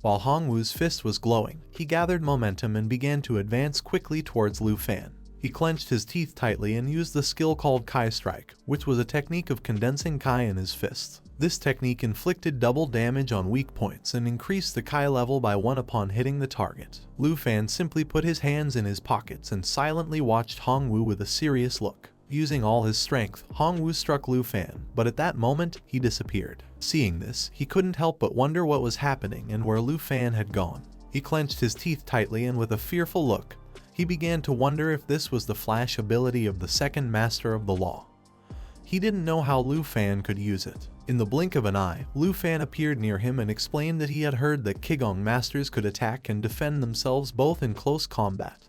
While Hongwu's fist was glowing, he gathered momentum and began to advance quickly towards Lu Fan. He clenched his teeth tightly and used the skill called Kai Strike, which was a technique of condensing Kai in his fists. This technique inflicted double damage on weak points and increased the Kai level by 1 upon hitting the target. Lu Fan simply put his hands in his pockets and silently watched Hongwu with a serious look. Using all his strength, Hongwu struck Lu Fan, but at that moment, he disappeared. Seeing this, he couldn't help but wonder what was happening and where Lu Fan had gone. He clenched his teeth tightly and with a fearful look, he began to wonder if this was the flash ability of the second master of the law. He didn't know how Lu Fan could use it. In the blink of an eye, Lu Fan appeared near him and explained that he had heard that Qigong masters could attack and defend themselves both in close combat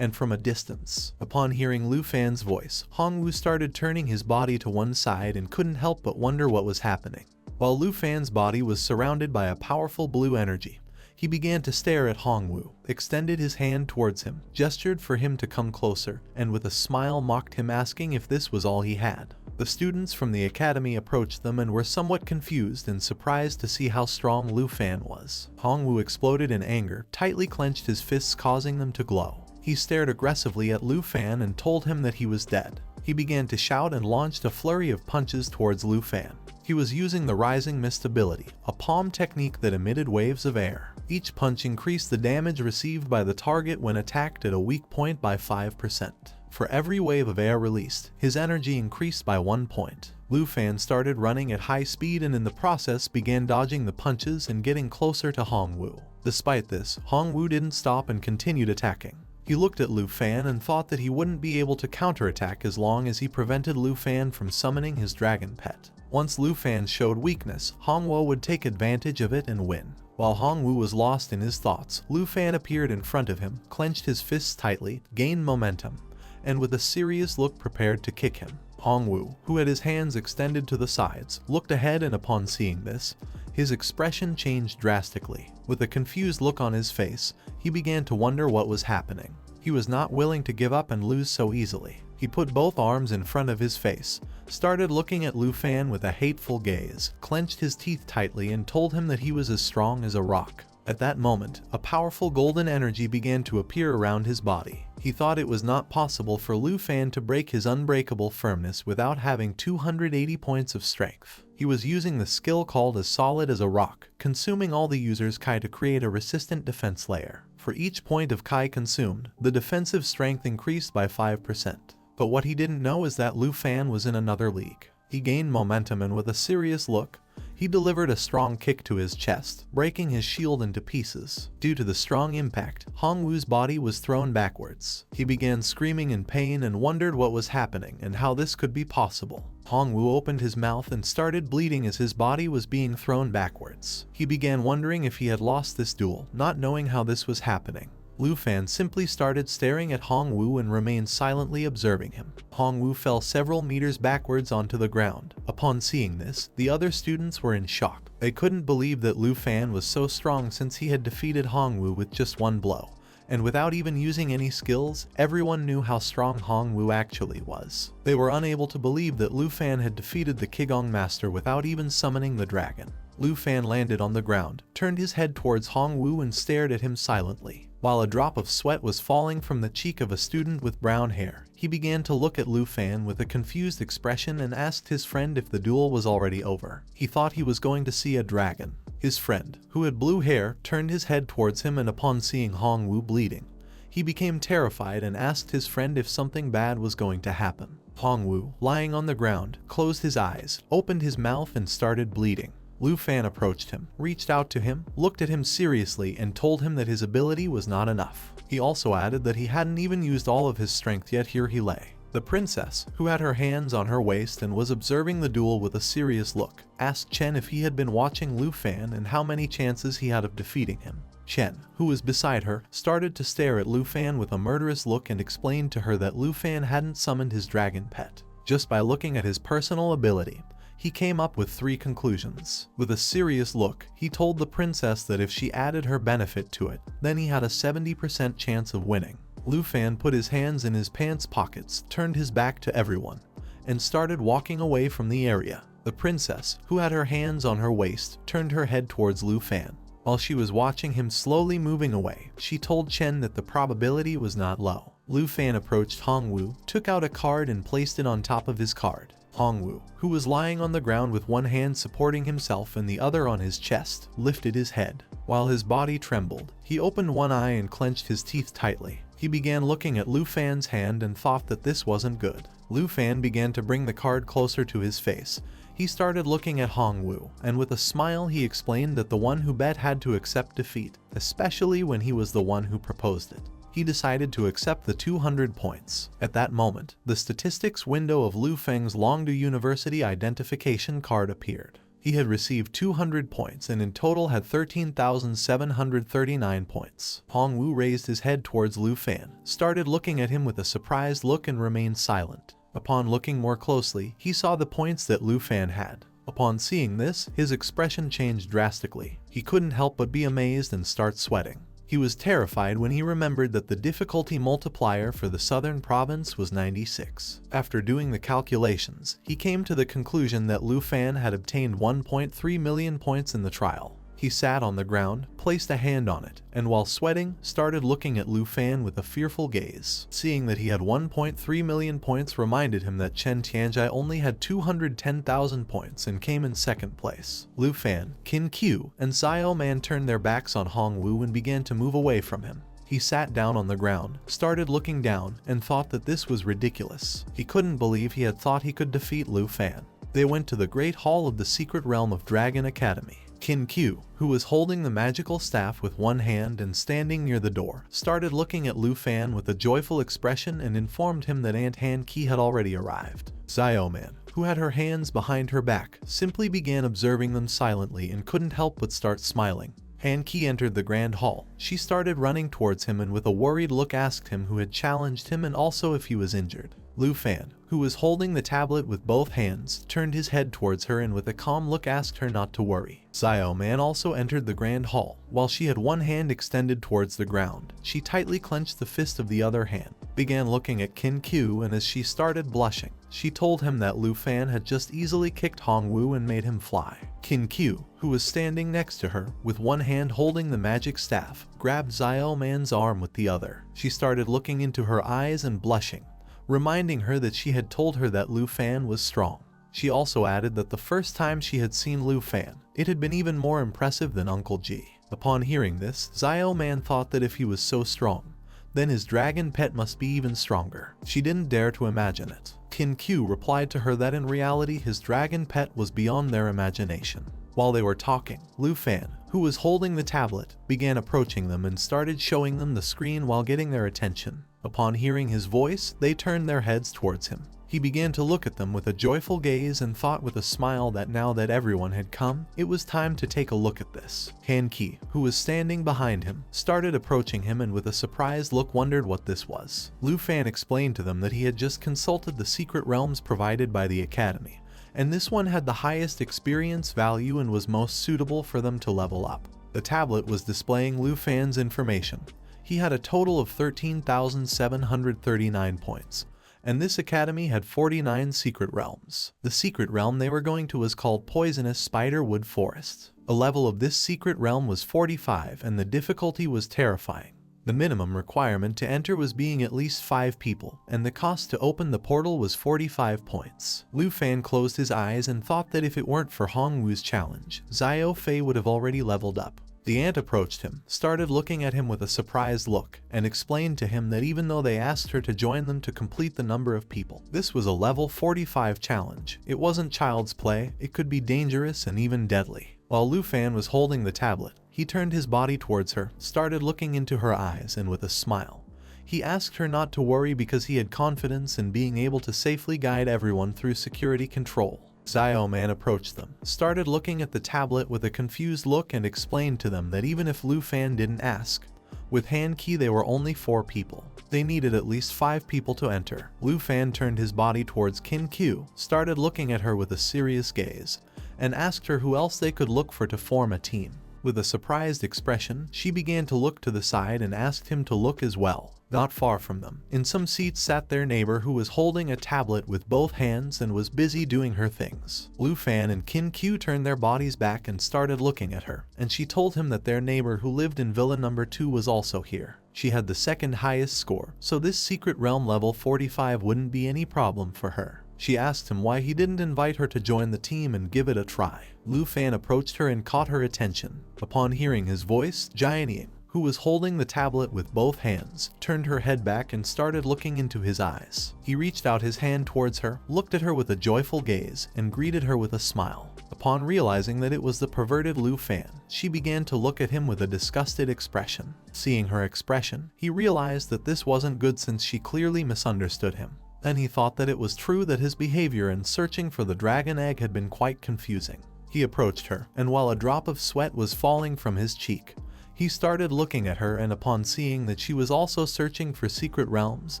and from a distance. Upon hearing Lu Fan's voice, Hongwu started turning his body to one side and couldn't help but wonder what was happening. While Lu Fan's body was surrounded by a powerful blue energy, he began to stare at Hongwu, extended his hand towards him, gestured for him to come closer, and with a smile mocked him, asking if this was all he had. The students from the academy approached them and were somewhat confused and surprised to see how strong Lu Fan was. Hongwu exploded in anger, tightly clenched his fists, causing them to glow. He stared aggressively at Lu Fan and told him that he was dead. He began to shout and launched a flurry of punches towards Lu Fan. He was using the Rising Mist ability, a palm technique that emitted waves of air. Each punch increased the damage received by the target when attacked at a weak point by 5%. For every wave of air released, his energy increased by 1 point. Lu Fan started running at high speed and in the process began dodging the punches and getting closer to Hongwu. Despite this, Hongwu didn't stop and continued attacking. He looked at Lu Fan and thought that he wouldn't be able to counterattack as long as he prevented Lu Fan from summoning his dragon pet. Once Lu Fan showed weakness, Hongwu would take advantage of it and win. While Hongwu was lost in his thoughts, Lu Fan appeared in front of him, clenched his fists tightly, gained momentum, and with a serious look prepared to kick him. Hongwu, who had his hands extended to the sides, looked ahead, and upon seeing this, his expression changed drastically. With a confused look on his face, he began to wonder what was happening. He was not willing to give up and lose so easily. He put both arms in front of his face, started looking at Lu Fan with a hateful gaze, clenched his teeth tightly and told him that he was as strong as a rock. At that moment, a powerful golden energy began to appear around his body. He thought it was not possible for Lu Fan to break his unbreakable firmness without having 280 points of strength. He was using the skill called as Solid as a Rock, consuming all the user's Kai to create a resistant defense layer. For each point of Kai consumed, the defensive strength increased by 5%. But what he didn't know is that Lu Fan was in another league. He gained momentum and with a serious look, he delivered a strong kick to his chest, breaking his shield into pieces. Due to the strong impact, Hongwu's body was thrown backwards. He began screaming in pain and wondered what was happening and how this could be possible. Hongwu opened his mouth and started bleeding as his body was being thrown backwards. He began wondering if he had lost this duel, not knowing how this was happening. Lu Fan simply started staring at Hongwu and remained silently observing him. Hongwu fell several meters backwards onto the ground. Upon seeing this, the other students were in shock. They couldn't believe that Lu Fan was so strong since he had defeated Hongwu with just one blow. And without even using any skills, everyone knew how strong Hongwu actually was. They were unable to believe that Lu Fan had defeated the Qigong Master without even summoning the dragon. Lu Fan landed on the ground, turned his head towards Hongwu and stared at him silently. While a drop of sweat was falling from the cheek of a student with brown hair, he began to look at Lu Fan with a confused expression and asked his friend if the duel was already over. He thought he was going to see a dragon. His friend, who had blue hair, turned his head towards him and upon seeing Hongwu bleeding, he became terrified and asked his friend if something bad was going to happen. Hongwu, lying on the ground, closed his eyes, opened his mouth and started bleeding. Lu Fan approached him, reached out to him, looked at him seriously and told him that his ability was not enough. He also added that he hadn't even used all of his strength yet. Here he lay. The princess, who had her hands on her waist and was observing the duel with a serious look, asked Chen if he had been watching Lu Fan and how many chances he had of defeating him. Chen, who was beside her, started to stare at Lu Fan with a murderous look and explained to her that Lu Fan hadn't summoned his dragon pet. Just by looking at his personal ability, he came up with 3 conclusions. With a serious look, he told the princess that if she added her benefit to it, then he had a 70% chance of winning. Lu Fan put his hands in his pants pockets, turned his back to everyone, and started walking away from the area. The princess, who had her hands on her waist, turned her head towards Lu Fan. While she was watching him slowly moving away, she told Chen that the probability was not low. Lu Fan approached Hongwu, took out a card and placed it on top of his card. Hongwu, who was lying on the ground with one hand supporting himself and the other on his chest, lifted his head. While his body trembled, he opened one eye and clenched his teeth tightly. He began looking at Lu Fan's hand and thought that this wasn't good. Lu Fan began to bring the card closer to his face. He started looking at Hongwu, and with a smile he explained that the one who bet had to accept defeat, especially when he was the one who proposed it. He decided to accept the 200 points. At that moment, the statistics window of Lu Feng's Longdu University identification card appeared. He had received 200 points and in total had 13,739 points. Hongwu raised his head towards Lu Fan, started looking at him with a surprised look and remained silent. Upon looking more closely, he saw the points that Lu Fan had. Upon seeing this, his expression changed drastically. He couldn't help but be amazed and start sweating. He was terrified when he remembered that the difficulty multiplier for the southern province was 96. After doing the calculations, he came to the conclusion that Lu Fan had obtained 1.3 million points in the trial. He sat on the ground, placed a hand on it, and while sweating, started looking at Lu Fan with a fearful gaze. Seeing that he had 1.3 million points reminded him that Chen Tianzhai only had 210,000 points and came in second place. Lu Fan, Qin Qiu, and Xiao Man turned their backs on Hongwu and began to move away from him. He sat down on the ground, started looking down, and thought that this was ridiculous. He couldn't believe he had thought he could defeat Lu Fan. They went to the Great Hall of the Secret Realm of Dragon Academy. Qin Qiu, who was holding the magical staff with one hand and standing near the door, started looking at Lu Fan with a joyful expression and informed him that Aunt Han Qi had already arrived. Xiao Man, who had her hands behind her back, simply began observing them silently and couldn't help but start smiling. Han Qi entered the grand hall. She started running towards him and with a worried look asked him who had challenged him and also if he was injured. Lu Fan, who was holding the tablet with both hands, turned his head towards her and with a calm look asked her not to worry. Xiao Man also entered the grand hall. While she had one hand extended towards the ground, she tightly clenched the fist of the other hand, began looking at Qin Qiu, and as she started blushing, she told him that Lu Fan had just easily kicked Hongwu and made him fly. Qin Qiu, who was standing next to her, with one hand holding the magic staff, grabbed Xiao Man's arm with the other. She started looking into her eyes and blushing, reminding her that she had told her that Lu Fan was strong. She also added that the first time she had seen Lu Fan, it had been even more impressive than Uncle Ji. Upon hearing this, Xiao Man thought that if he was so strong, then his dragon pet must be even stronger. She didn't dare to imagine it. Qin Qiu replied to her that in reality his dragon pet was beyond their imagination. While they were talking, Lu Fan, who was holding the tablet, began approaching them and started showing them the screen while getting their attention. Upon hearing his voice, they turned their heads towards him. He began to look at them with a joyful gaze and thought with a smile that now that everyone had come, it was time to take a look at this. Han Qi, who was standing behind him, started approaching him and with a surprised look wondered what this was. Lu Fan explained to them that he had just consulted the secret realms provided by the academy, and this one had the highest experience value and was most suitable for them to level up. The tablet was displaying Lu Fan's information. He had a total of 13,739 points, and this academy had 49 secret realms. The secret realm they were going to was called Poisonous Spiderwood Forest. A level of this secret realm was 45 and the difficulty was terrifying. The minimum requirement to enter was being at least 5 people, and the cost to open the portal was 45 points. Lu Fan closed his eyes and thought that if it weren't for Hongwu's challenge, Xiao Fei would have already leveled up. The aunt approached him, started looking at him with a surprised look, and explained to him that even though they asked her to join them to complete the number of people, this was a level 45 challenge. It wasn't child's play, it could be dangerous and even deadly. While Lu Fan was holding the tablet, he turned his body towards her, started looking into her eyes, and with a smile, he asked her not to worry because he had confidence in being able to safely guide everyone through security control. Xiao Man approached them, started looking at the tablet with a confused look and explained to them that even if Lu Fan didn't ask, with Han Qi they were only 4 people. They needed at least 5 people to enter. Lu Fan turned his body towards Qin Qiu, started looking at her with a serious gaze, and asked her who else they could look for to form a team. With a surprised expression, she began to look to the side and asked him to look as well. Not far from them, in some seats sat their neighbor who was holding a tablet with both hands and was busy doing her things. Lu Fan and Kin Q turned their bodies back and started looking at her, and she told him that their neighbor who lived in Villa number 2 was also here. She had the second highest score, so this secret realm level 45 wouldn't be any problem for her. She asked him why he didn't invite her to join the team and give it a try. Lu Fan approached her and caught her attention. Upon hearing his voice, Jian Ying, who was holding the tablet with both hands, turned her head back and started looking into his eyes. He reached out his hand towards her, looked at her with a joyful gaze, and greeted her with a smile. Upon realizing that it was the perverted Lu Fan, she began to look at him with a disgusted expression. Seeing her expression, he realized that this wasn't good since she clearly misunderstood him. Then he thought that it was true that his behavior in searching for the dragon egg had been quite confusing. He approached her, and while a drop of sweat was falling from his cheek, he started looking at her, and upon seeing that she was also searching for secret realms,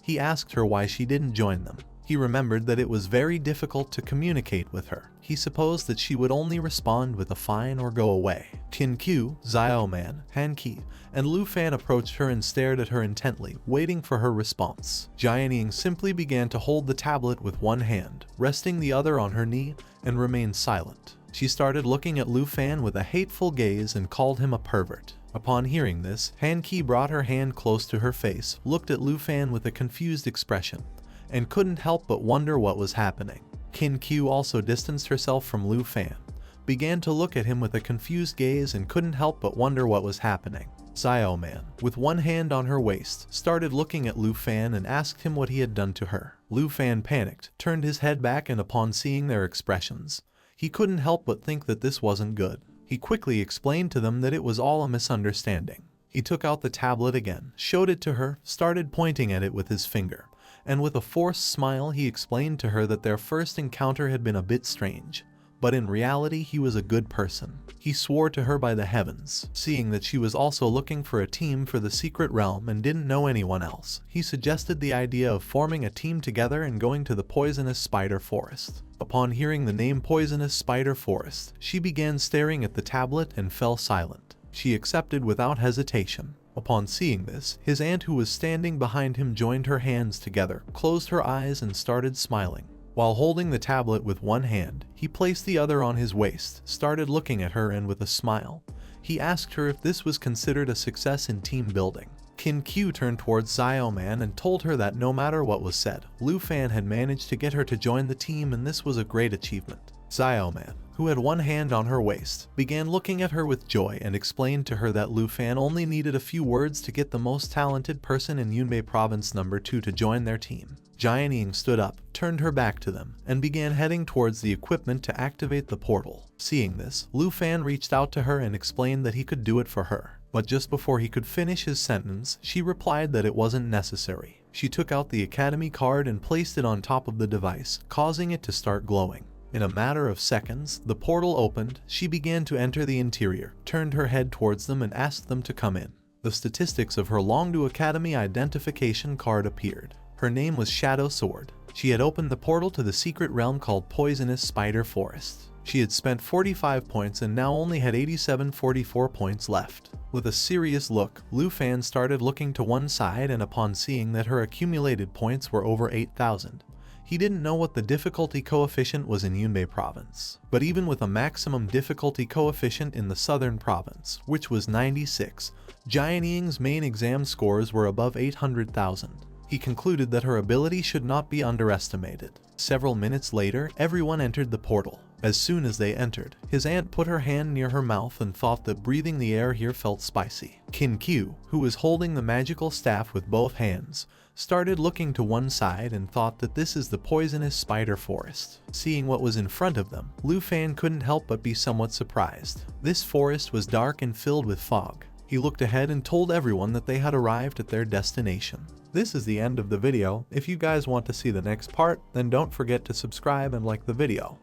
he asked her why she didn't join them. He remembered that it was very difficult to communicate with her. He supposed that she would only respond with a fine or go away. Kin Q, Xiao Man, Han Qi, and Lu Fan approached her and stared at her intently, waiting for her response. Jian Ying simply began to hold the tablet with one hand, resting the other on her knee, and remained silent. She started looking at Lu Fan with a hateful gaze and called him a pervert. Upon hearing this, Han Qi brought her hand close to her face, looked at Lu Fan with a confused expression, and couldn't help but wonder what was happening. Kin Q also distanced herself from Lu Fan, began to look at him with a confused gaze and couldn't help but wonder what was happening. Xiao Man, with one hand on her waist, started looking at Lu Fan and asked him what he had done to her. Lu Fan panicked, turned his head back, and upon seeing their expressions, he couldn't help but think that this wasn't good. He quickly explained to them that it was all a misunderstanding. He took out the tablet again, showed it to her, started pointing at it with his finger, and with a forced smile he explained to her that their first encounter had been a bit strange, but in reality he was a good person. He swore to her by the heavens. Seeing that she was also looking for a team for the secret realm and didn't know anyone else, he suggested the idea of forming a team together and going to the poisonous spider forest. Upon hearing the name Poisonous Spider Forest, she began staring at the tablet and fell silent. She accepted without hesitation. Upon seeing this, his aunt who was standing behind him joined her hands together, closed her eyes and started smiling. While holding the tablet with one hand, he placed the other on his waist, started looking at her, and with a smile, he asked her if this was considered a success in team building. Kin Q turned towards Xiao Man and told her that no matter what was said, Lu Fan had managed to get her to join the team, and this was a great achievement. Xiao Man, who had one hand on her waist, began looking at her with joy and explained to her that Lu Fan only needed a few words to get the most talented person in Yunbei Province number 2 to join their team. Jian Ying stood up, turned her back to them, and began heading towards the equipment to activate the portal. Seeing this, Lu Fan reached out to her and explained that he could do it for her. But just before he could finish his sentence, she replied that it wasn't necessary. She took out the academy card and placed it on top of the device, causing it to start glowing. In a matter of seconds, the portal opened, she began to enter the interior, turned her head towards them and asked them to come in. The statistics of her Longdu Academy identification card appeared. Her name was Shadow Sword. She had opened the portal to the secret realm called Poisonous Spider Forest. She had spent 45 points and now only had 8744 points left. With a serious look, Lu Fan started looking to one side, and upon seeing that her accumulated points were over 8,000, he didn't know what the difficulty coefficient was in Yunbei Province. But even with a maximum difficulty coefficient in the southern province, which was 96, Jian Ying's main exam scores were above 800,000. He concluded that her ability should not be underestimated. Several minutes later, everyone entered the portal. As soon as they entered, his aunt put her hand near her mouth and thought that breathing the air here felt spicy. Kin Q, who was holding the magical staff with both hands, started looking to one side and thought that this is the Poisonous Spider Forest. Seeing what was in front of them, Lu Fan couldn't help but be somewhat surprised. This forest was dark and filled with fog. He looked ahead and told everyone that they had arrived at their destination. This is the end of the video. If you guys want to see the next part, then don't forget to subscribe and like the video.